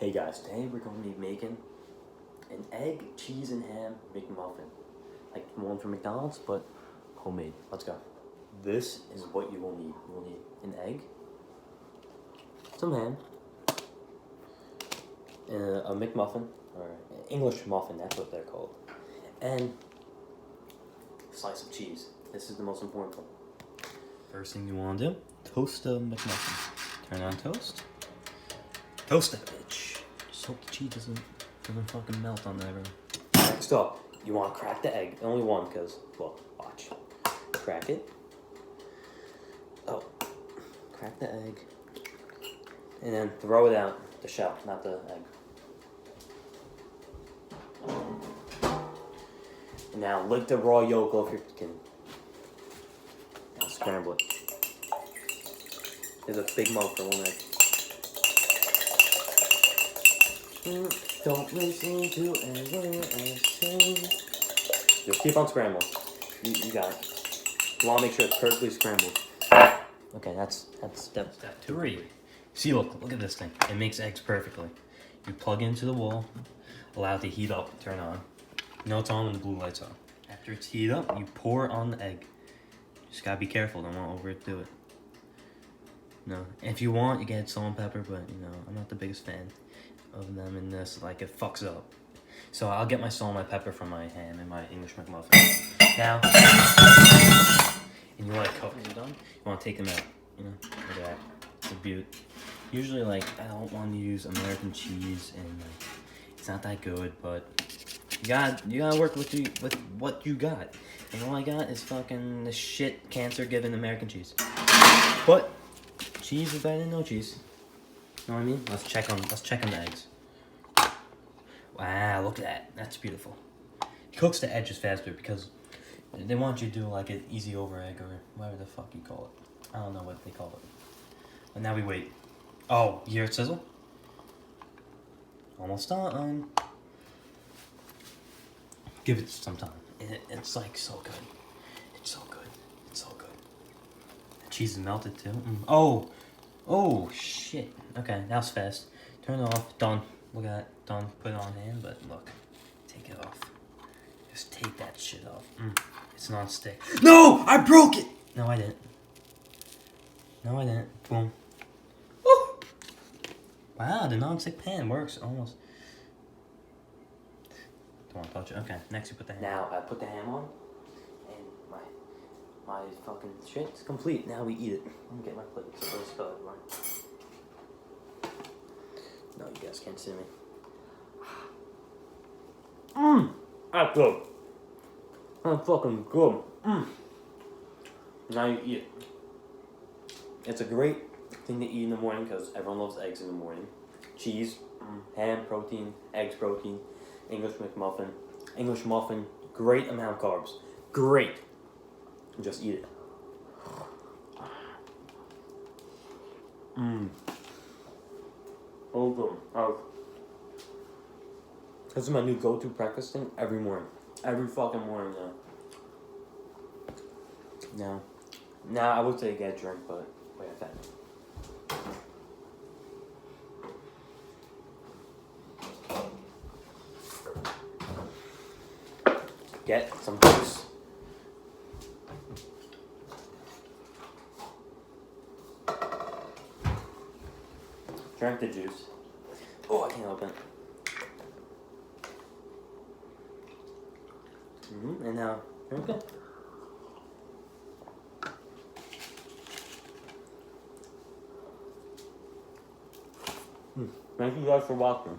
Hey guys, today we're going to be making an egg, cheese, and ham McMuffin. Like one from McDonald's, but homemade. Let's go. This is what you will need. You will need an egg, some ham, a McMuffin, or English muffin, that's what they're called, and a slice of cheese. This is the most important one. First thing you want to do, toast the McMuffin. Turn on toast. Toast that bitch. Just hope the cheese doesn't fucking melt on there. Next up, you want to crack the egg. Only one, because, well, watch. Crack it. Oh. Crack the egg. And then throw it out. The shell, not the egg. And now lick the raw yolk off your skin. Now scramble it. There's a big mug for one egg. Don't listen to everyone I say. Just keep on scrambling. You got it. You want to make sure it's perfectly scrambled. Okay, that's step 3. See, look at this thing. It makes eggs perfectly. You plug it into the wall, allow it to heat up, turn on. You know it's on when the blue light's on. After it's heated up, you pour it on the egg. Just gotta be careful, don't want to overdo it. No, if you want, you can add salt and pepper, but you know, I'm not the biggest fan of them in this, like it fucks up. So I'll get my salt and my pepper from my ham and my English McMuffin. Now, and you want to cover them done, you want to take them out, you know, look at that, it's a beaut. Usually, like, I don't want to use American cheese, and like, it's not that good, but you gotta work with what you got. And all I got is fucking the shit cancer-giving American cheese. But cheese is better than no cheese. Know what I mean? Let's check on the eggs. Wow, look at that. That's beautiful. It cooks the edges faster because they want you to do like an easy over egg or whatever the fuck you call it. I don't know what they call it. And now we wait. Oh, you hear it sizzle? Almost done. Give it some time. It's like so good. It's so good. It's so good. The cheese is melted too. Oh shit. Okay, that was fast. Turn it off. Done. Look at that. Done. Put it on hand, but look. Take it off. Just take that shit off. It's non-stick. No! I broke it! No, I didn't. No, I didn't. Boom. Woo! Wow, the non-stick pan works almost. Don't want to touch it. Okay, next you put the ham. Now I put the ham on, and my fucking shit's complete. Now we eat it. Let me get my plate so don't spill everywhere. No, you guys can't see me. That's good. That's fucking good. Now you eat it. It's a great thing to eat in the morning because everyone loves eggs in the morning. Cheese, ham, protein, eggs, protein. English McMuffin. English muffin. Great amount of carbs. Great. Just eat it. This is my new go-to breakfast thing every morning. Every fucking morning now. Now I would say get a drink, but wait a second. Get some juice. Drink the juice. Oh, I can't open it. And now, drink it. Thank you guys for watching.